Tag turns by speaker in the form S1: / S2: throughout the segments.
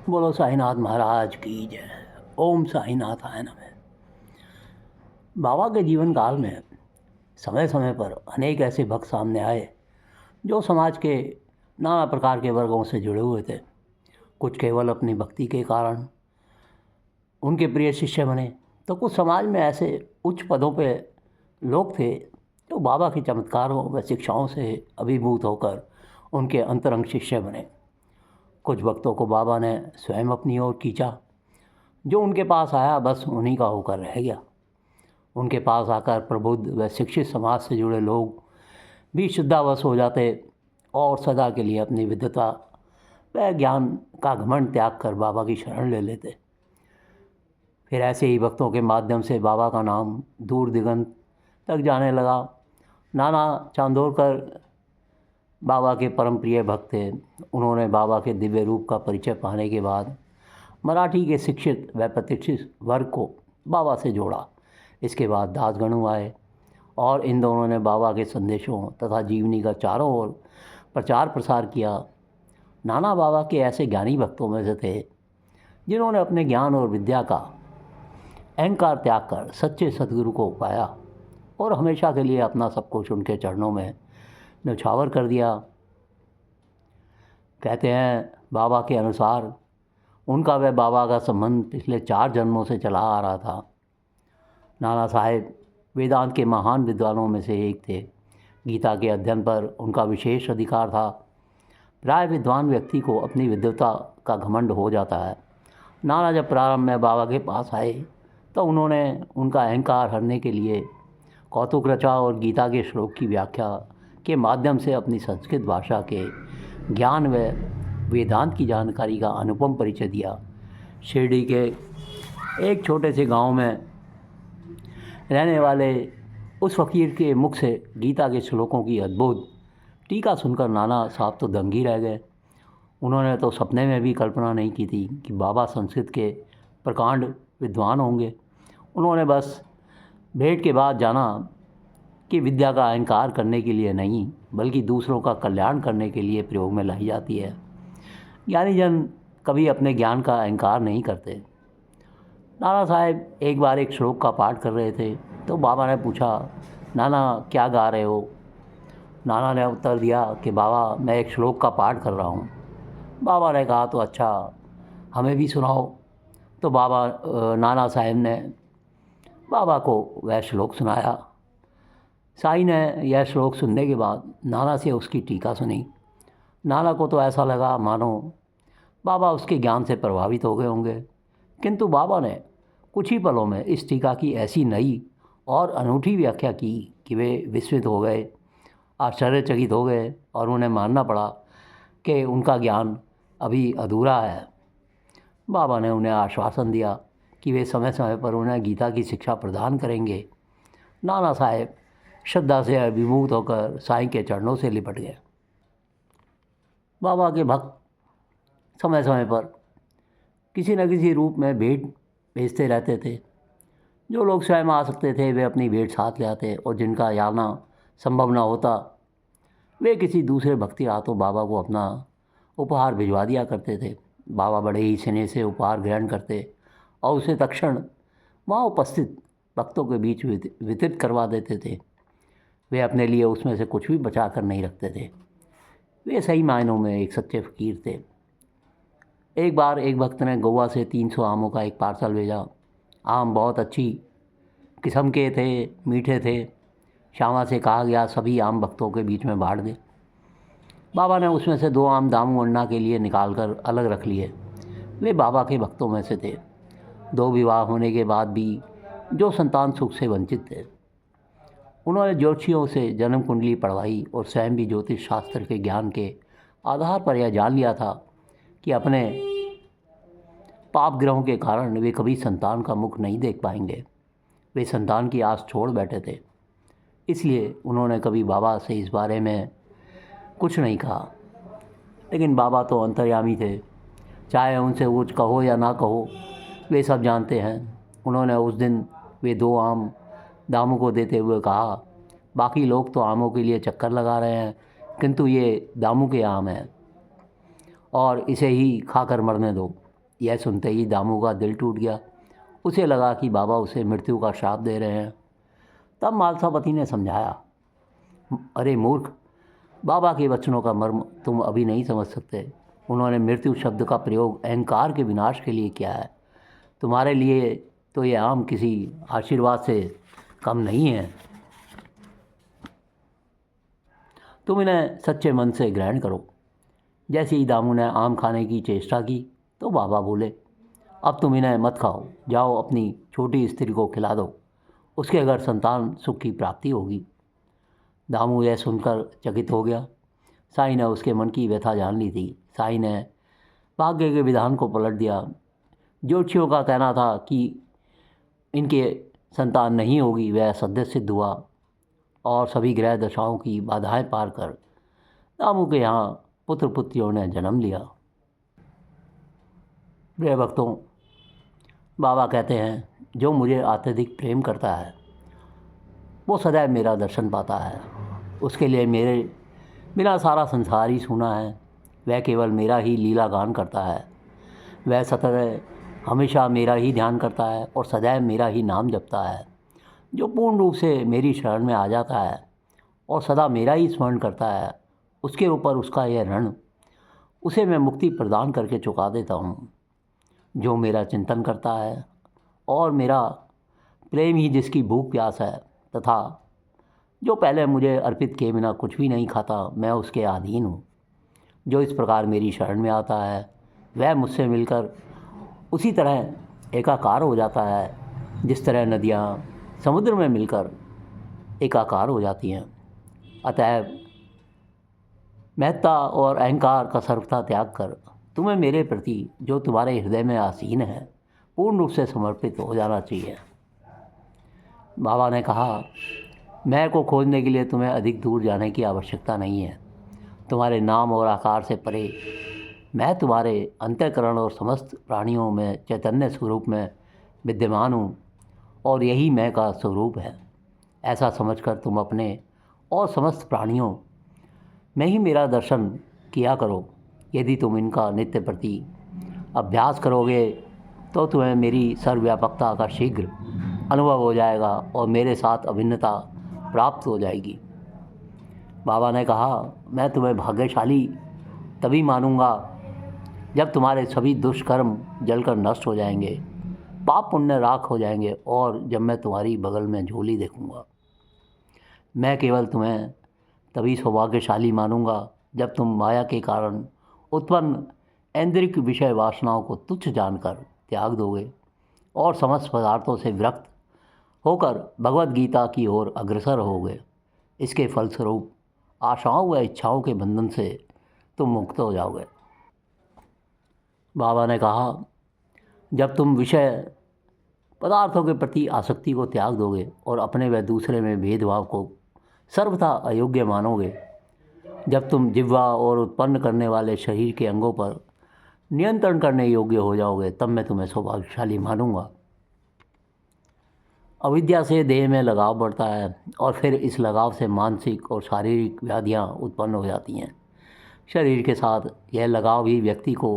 S1: बोलो साईनाथ महाराज की जय। ओम साईनाथाय नमः। बाबा के जीवन काल में समय समय पर अनेक ऐसे भक्त सामने आए जो समाज के नाना प्रकार के वर्गों से जुड़े हुए थे। कुछ केवल अपनी भक्ति के कारण उनके प्रिय शिष्य बने, तो कुछ समाज में ऐसे उच्च पदों पे लोग थे जो बाबा के चमत्कारों व शिक्षाओं से अभिभूत होकर उनके अंतरंग शिष्य बने। कुछ भक्तों को बाबा ने स्वयं अपनी ओर खींचा। जो उनके पास आया बस उन्हीं का होकर रह गया। उनके पास आकर प्रबुद्ध व शिक्षित समाज से जुड़े लोग भी शुद्धावश हो जाते और सदा के लिए अपनी विद्वता व ज्ञान का घमंड त्याग कर बाबा की शरण ले लेते। फिर ऐसे ही भक्तों के माध्यम से बाबा का नाम दूर दिगंत तक जाने लगा। नाना चांदोरकर बाबा के परम प्रिय भक्त थे। उन्होंने बाबा के दिव्य रूप का परिचय पाने के बाद मराठी के शिक्षित व प्रतिष्ठित वर्ग को बाबा से जोड़ा। इसके बाद दासगणु आए और इन दोनों ने बाबा के संदेशों तथा जीवनी का चारों ओर प्रचार प्रसार किया। नाना बाबा के ऐसे ज्ञानी भक्तों में से थे जिन्होंने अपने ज्ञान और विद्या का अहंकार त्याग कर सच्चे सद्गुरु को पाया और हमेशा के लिए अपना सब कुछ उनके चरणों में न्यौछावर कर दिया। कहते हैं बाबा के अनुसार उनका व बाबा का संबंध पिछले 4 जन्मों से चला आ रहा था। नाना साहेब वेदांत के महान विद्वानों में से एक थे। गीता के अध्ययन पर उनका विशेष अधिकार था। प्राय विद्वान व्यक्ति को अपनी विद्वता का घमंड हो जाता है। नाना जब प्रारंभ में बाबा के पास आए तो उन्होंने उनका अहंकार हरने के लिए कौतुक रचा और गीता के श्लोक की व्याख्या के माध्यम से अपनी संस्कृत भाषा के ज्ञान व वेदांत की जानकारी का अनुपम परिचय दिया। शिरडी के एक छोटे से गांव में रहने वाले उस फकीर के मुख से गीता के श्लोकों की अद्भुत टीका सुनकर नाना साहब तो दंग ही रह गए। उन्होंने तो सपने में भी कल्पना नहीं की थी कि बाबा संस्कृत के प्रकांड विद्वान होंगे। उन्होंने बस भेंट के बाद जाना कि विद्या का अहंकार करने के लिए नहीं बल्कि दूसरों का कल्याण करने के लिए प्रयोग में लाई जाती है। ज्ञानी जन कभी अपने ज्ञान का अहंकार नहीं करते। नाना साहब एक बार एक श्लोक का पाठ कर रहे थे तो बाबा ने पूछा, नाना क्या गा रहे हो? नाना ने उत्तर दिया कि बाबा मैं एक श्लोक का पाठ कर रहा हूँ। बाबा ने कहा तो अच्छा हमें भी सुनाओ। तो नाना साहब ने बाबा को वह श्लोक सुनाया। साईं ने यह श्लोक सुनने के बाद नाना से उसकी टीका सुनी। नाना को तो ऐसा लगा मानो बाबा उसके ज्ञान से प्रभावित हो गए होंगे, किंतु बाबा ने कुछ ही पलों में इस टीका की ऐसी नई और अनूठी व्याख्या की कि वे विस्मित हो गए, आश्चर्यचकित हो गए और उन्हें मानना पड़ा कि उनका ज्ञान अभी अधूरा है। बाबा ने उन्हें आश्वासन दिया कि वे समय समय पर उन्हें गीता की शिक्षा प्रदान करेंगे। नाना साहब श्रद्धा से अभिभूत होकर साईं के चरणों से लिपट गए। बाबा के भक्त समय समय पर किसी न किसी रूप में भेंट भेजते रहते थे। जो लोग स्वयं आ सकते थे वे अपनी भेंट साथ ले आते और जिनका आना संभव न होता वे किसी दूसरे भक्ति हाथों बाबा को अपना उपहार भिजवा दिया करते थे। बाबा बड़े ही स्नेह से उपहार ग्रहण करते और उसे तत्क्षण वहाँ उपस्थित भक्तों के बीच वितरित करवा देते थे। वे अपने लिए उसमें से कुछ भी बचा कर नहीं रखते थे। वे सही मायनों में एक सच्चे फ़कीर थे। एक बार एक भक्त ने गोवा से 300 आमों का एक पार्सल भेजा। आम बहुत अच्छी किस्म के थे, मीठे थे। श्यामा से कहा गया सभी आम भक्तों के बीच में बांट दे। बाबा ने उसमें से 2 आम दामू अन्ना के लिए निकाल कर अलग रख लिए। वे बाबा के भक्तों में से थे। 2 विवाह होने के बाद भी जो संतान सुख से वंचित थे। उन्होंने ज्योतिषियों से जन्म कुंडली पढ़वाई और स्वयं भी ज्योतिष शास्त्र के ज्ञान के आधार पर यह जान लिया था कि अपने पाप ग्रहों के कारण वे कभी संतान का मुख नहीं देख पाएंगे। वे संतान की आस छोड़ बैठे थे। इसलिए उन्होंने कभी बाबा से इस बारे में कुछ नहीं कहा। लेकिन बाबा तो अंतर्यामी थे, चाहे उनसे कुछ कहो या ना कहो वे सब जानते हैं। उन्होंने उस दिन वे 2 आम दामू को देते हुए कहा, बाकी लोग तो आमों के लिए चक्कर लगा रहे हैं किंतु ये दामू के आम हैं और इसे ही खाकर मरने दो। यह सुनते ही दामू का दिल टूट गया। उसे लगा कि बाबा उसे मृत्यु का श्राप दे रहे हैं। तब मालसापति ने समझाया, अरे मूर्ख, बाबा के वचनों का मर्म तुम अभी नहीं समझ सकते। उन्होंने मृत्यु शब्द का प्रयोग अहंकार के विनाश के लिए किया है। तुम्हारे लिए तो ये आम किसी आशीर्वाद से कम नहीं है। तुम इन्हें सच्चे मन से ग्रहण करो। जैसे ही दामू ने आम खाने की चेष्टा की तो बाबा बोले, अब तुम इन्हें मत खाओ, जाओ अपनी छोटी स्त्री को खिला दो, उसके घर संतान सुख की प्राप्ति होगी। दामू यह सुनकर चकित हो गया। साईं ने उसके मन की व्यथा जान ली थी। साईं ने भाग्य के विधान को पलट दिया। ज्योतिषियों का कहना था कि इनके संतान नहीं होगी, वह सद्य सिद्ध हुआ और सभी ग्रह दशाओं की बाधाएं पार कर दामू के यहाँ पुत्र पुत्रियों ने जन्म लिया। प्रिय भक्तों, बाबा कहते हैं, जो मुझे अत्यधिक प्रेम करता है वो सदैव मेरा दर्शन पाता है। उसके लिए मेरे बिना सारा संसार ही सूना है। वह केवल मेरा ही लीला गान करता है। वह सतत हमेशा मेरा ही ध्यान करता है और सदैव मेरा ही नाम जपता है। जो पूर्ण रूप से मेरी शरण में आ जाता है और सदा मेरा ही स्मरण करता है, उसके ऊपर उसका यह ऋण उसे मैं मुक्ति प्रदान करके चुका देता हूँ। जो मेरा चिंतन करता है और मेरा प्रेम ही जिसकी भूख प्यास है, तथा जो पहले मुझे अर्पित किए बिना कुछ भी नहीं खाता, मैं उसके अधीन हूँ। जो इस प्रकार मेरी शरण में आता है वह मुझसे मिलकर उसी तरह एकाकार हो जाता है जिस तरह नदियाँ समुद्र में मिलकर एकाकार हो जाती हैं। अतएव महत्ता और अहंकार का सर्वथा त्याग कर तुम्हें मेरे प्रति, जो तुम्हारे हृदय में आसीन है, पूर्ण रूप से समर्पित हो जाना चाहिए। बाबा ने कहा, मैं को खोजने के लिए तुम्हें अधिक दूर जाने की आवश्यकता नहीं है। तुम्हारे नाम और आकार से परे मैं तुम्हारे अंतःकरण और समस्त प्राणियों में चैतन्य स्वरूप में विद्यमान हूँ और यही मैं का स्वरूप है। ऐसा समझकर तुम अपने और समस्त प्राणियों में ही मेरा दर्शन किया करो। यदि तुम इनका नित्य प्रति अभ्यास करोगे तो तुम्हें मेरी सर्वव्यापकता का शीघ्र अनुभव हो जाएगा और मेरे साथ अभिन्नता प्राप्त हो जाएगी। बाबा ने कहा, मैं तुम्हें भाग्यशाली तभी मानूंगा जब तुम्हारे सभी दुष्कर्म जलकर नष्ट हो जाएंगे, पाप पुण्य राख हो जाएंगे और जब मैं तुम्हारी बगल में झोली देखूंगा। मैं केवल तुम्हें तभी सौभाग्यशाली मानूंगा जब तुम माया के कारण उत्पन्न ऐन्द्रिक विषय वासनाओं को तुच्छ जानकर त्याग दोगे और समस्त पदार्थों से विरक्त होकर भगवत गीता की ओर अग्रसर होगे। इसके फलस्वरूप आशाओं व इच्छाओं के बंधन से तुम मुक्त हो जाओगे। बाबा ने कहा, जब तुम विषय पदार्थों के प्रति आसक्ति को त्याग दोगे और अपने व दूसरे में भेदभाव को सर्वथा अयोग्य मानोगे, जब तुम जिह्वा और उत्पन्न करने वाले शरीर के अंगों पर नियंत्रण करने योग्य हो जाओगे, तब मैं तुम्हें सौभाग्यशाली मानूंगा। अविद्या से देह में लगाव बढ़ता है और फिर इस लगाव से मानसिक और शारीरिक व्याधियाँ उत्पन्न हो जाती हैं। शरीर के साथ यह लगाव ही व्यक्ति को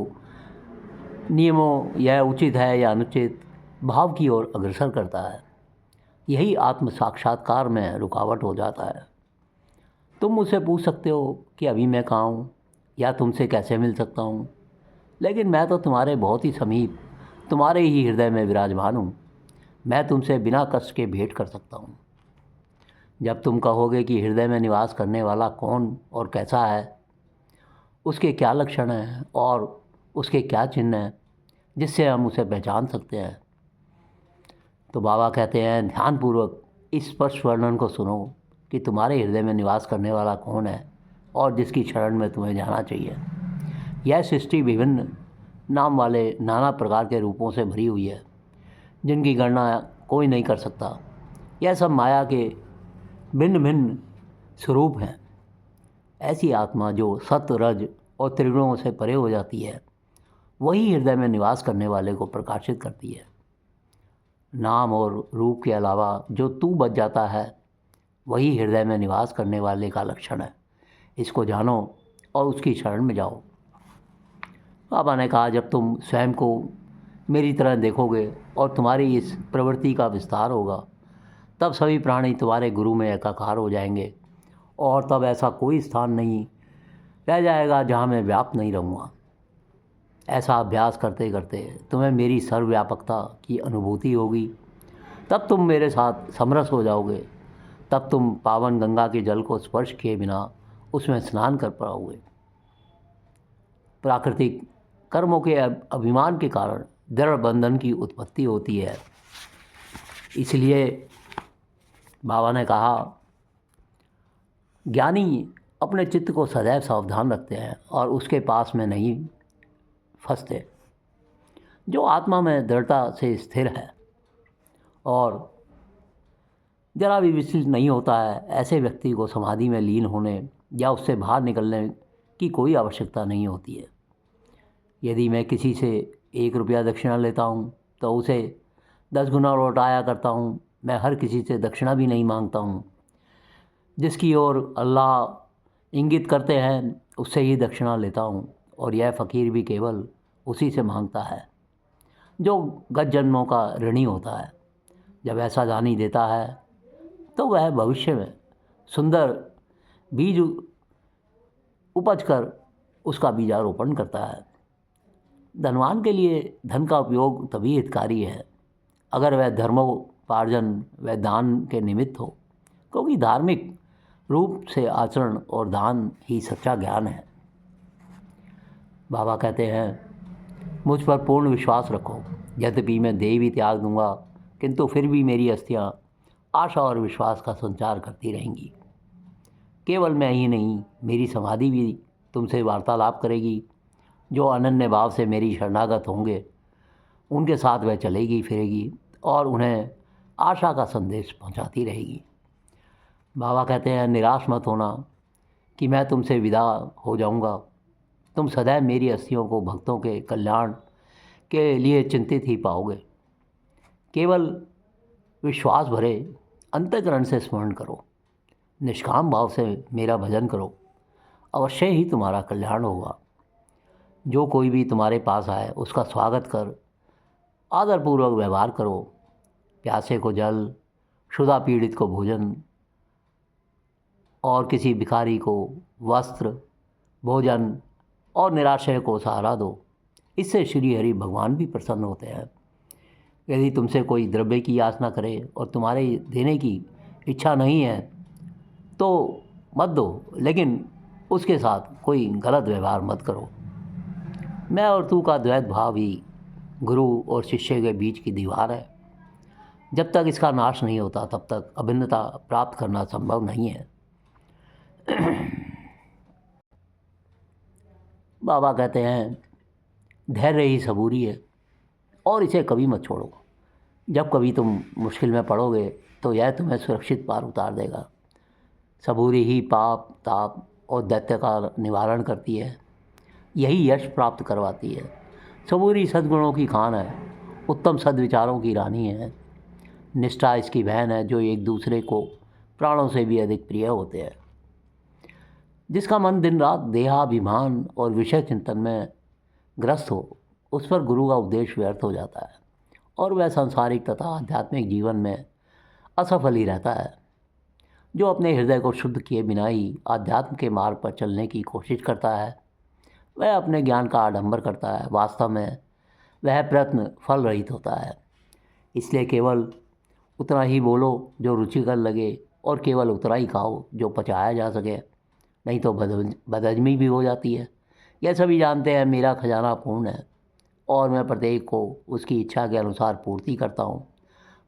S1: नियमों, यह उचित है या अनुचित भाव की ओर अग्रसर करता है। यही आत्म साक्षात्कार में रुकावट हो जाता है। तुम मुझसे पूछ सकते हो कि अभी मैं कहाँ हूँ या तुमसे कैसे मिल सकता हूँ, लेकिन मैं तो तुम्हारे बहुत ही समीप, तुम्हारे ही हृदय में विराजमान हूँ। मैं तुमसे बिना कष्ट के भेंट कर सकता हूँ। जब तुम कहोगे कि हृदय में निवास करने वाला कौन और कैसा है, उसके क्या लक्षण हैं और उसके क्या चिन्ह हैं जिससे हम उसे पहचान सकते हैं, तो बाबा कहते हैं, ध्यानपूर्वक इस स्पष्ट वर्णन को सुनो कि तुम्हारे हृदय में निवास करने वाला कौन है और जिसकी शरण में तुम्हें जाना चाहिए। यह सृष्टि विभिन्न नाम वाले नाना प्रकार के रूपों से भरी हुई है जिनकी गणना कोई नहीं कर सकता। यह सब माया के भिन्न भिन्न स्वरूप हैं। ऐसी आत्मा जो सत्व, रज और त्रिगुणों से परे हो जाती है, वही हृदय में निवास करने वाले को प्रकाशित करती है। नाम और रूप के अलावा जो तू बच जाता है, वही हृदय में निवास करने वाले का लक्षण है। इसको जानो और उसकी शरण में जाओ। बाबा ने कहा, जब तुम स्वयं को मेरी तरह देखोगे और तुम्हारी इस प्रवृत्ति का विस्तार होगा, तब सभी प्राणी तुम्हारे गुरु में एकाकार हो जाएंगे और तब ऐसा कोई स्थान नहीं रह जाएगा जहाँ मैं व्याप्त नहीं रहूँगा। ऐसा अभ्यास करते करते तुम्हें मेरी सर्वव्यापकता की अनुभूति होगी, तब तुम मेरे साथ समरस हो जाओगे। तब तुम पावन गंगा के जल को स्पर्श किए बिना उसमें स्नान कर पाओगे। प्राकृतिक कर्मों के अभिमान के कारण दृढ़ बंधन की उत्पत्ति होती है। इसलिए बाबा ने कहा, ज्ञानी अपने चित्त को सदैव सावधान रखते हैं और उसके पास में नहीं फंसते। जो आत्मा में दृढ़ता से स्थिर है और जरा भी विचलित नहीं होता है, ऐसे व्यक्ति को समाधि में लीन होने या उससे बाहर निकलने की कोई आवश्यकता नहीं होती है। यदि मैं किसी से 1 रुपया दक्षिणा लेता हूँ तो उसे 10 गुना लौटाया करता हूँ। मैं हर किसी से दक्षिणा भी नहीं मांगता हूँ। जिसकी ओर अल्लाह इंगित करते हैं उससे ही दक्षिणा लेता हूँ, और यह फ़कीर भी केवल उसी से मांगता है जो गत जन्मों का ऋणी होता है। जब ऐसा दानी देता है तो वह भविष्य में सुंदर बीज उपज कर उसका बीजारोपण करता है। धनवान के लिए धन का उपयोग तभी हितकारी है अगर वह धर्मोपार्जन व दान के निमित्त हो, क्योंकि धार्मिक रूप से आचरण और दान ही सच्चा ज्ञान है। बाबा कहते हैं, मुझ पर पूर्ण विश्वास रखो। यद्यपि मैं देह भी त्याग दूंगा, किंतु फिर भी मेरी अस्थियां आशा और विश्वास का संचार करती रहेंगी। केवल मैं ही नहीं, मेरी समाधि भी तुमसे वार्तालाप करेगी। जो अनन्य भाव से मेरी शरणागत होंगे उनके साथ वह चलेगी फिरेगी और उन्हें आशा का संदेश पहुंचाती रहेगी। बाबा कहते हैं, निराश मत होना कि मैं तुमसे विदा हो जाऊंगा। तुम सदैव मेरी अस्थियों को भक्तों के कल्याण के लिए चिंतित ही पाओगे। केवल विश्वास भरे अंतःकरण से स्मरण करो, निष्काम भाव से मेरा भजन करो, अवश्य ही तुम्हारा कल्याण होगा। जो कोई भी तुम्हारे पास आए उसका स्वागत कर आदरपूर्वक व्यवहार करो। प्यासे को जल, क्षुधा पीड़ित को भोजन और किसी भिखारी को वस्त्र, भोजन और निराश्रय को सहारा दो। इससे श्री हरि भगवान भी प्रसन्न होते हैं। यदि तुमसे कोई द्रव्य की याचना करे और तुम्हारे देने की इच्छा नहीं है तो मत दो, लेकिन उसके साथ कोई गलत व्यवहार मत करो। मैं और तू का द्वैत भाव ही गुरु और शिष्य के बीच की दीवार है। जब तक इसका नाश नहीं होता तब तक अभिन्नता प्राप्त करना संभव नहीं है। बाबा कहते हैं, धैर्य ही सबूरी है और इसे कभी मत छोड़ो। जब कभी तुम मुश्किल में पड़ोगे तो यह तुम्हें सुरक्षित पार उतार देगा। सबूरी ही पाप, ताप और दैत्य का निवारण करती है। यही यश प्राप्त करवाती है। सबूरी सद्गुणों की खान है, उत्तम सद्विचारों की रानी है। निष्ठा इसकी बहन है, जो एक दूसरे को प्राणों से भी अधिक प्रिय होते हैं। जिसका मन दिन रात देहाभिमान और विषय चिंतन में ग्रस्त हो, उस पर गुरु का उपदेश व्यर्थ हो जाता है और वह सांसारिक तथा आध्यात्मिक जीवन में असफल ही रहता है। जो अपने हृदय को शुद्ध किए बिना ही आध्यात्म के मार्ग पर चलने की कोशिश करता है, वह अपने ज्ञान का आडंबर करता है। वास्तव में वह प्रयत्न फल रहित होता है। इसलिए केवल उतना ही बोलो जो रुचिकर लगे और केवल उतना ही खाओ जो पचाया जा सके, नहीं तो बदहजमी भी हो जाती है। यह सभी जानते हैं मेरा खजाना पूर्ण है और मैं प्रत्येक को उसकी इच्छा के अनुसार पूर्ति करता हूँ,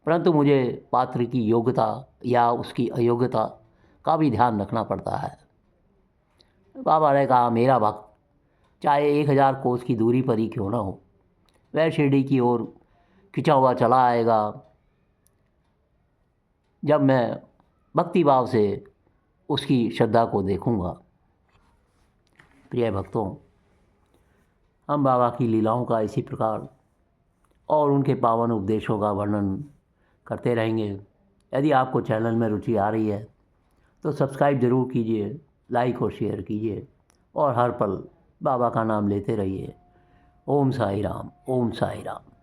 S1: परंतु मुझे पात्र की योग्यता या उसकी अयोग्यता का भी ध्यान रखना पड़ता है। बाबा ने कहा, मेरा भक्त चाहे 1000 कोस की दूरी पर ही क्यों न हो, वह शिरडी की ओर खिंचा हुआ चला आएगा जब मैं भक्ति भाव से उसकी श्रद्धा को देखूंगा। प्रिय भक्तों, हम बाबा की लीलाओं का इसी प्रकार और उनके पावन उपदेशों का वर्णन करते रहेंगे। यदि आपको चैनल में रुचि आ रही है तो सब्सक्राइब ज़रूर कीजिए, लाइक और शेयर कीजिए और हर पल बाबा का नाम लेते रहिए। ओम साई राम, ओम साई राम।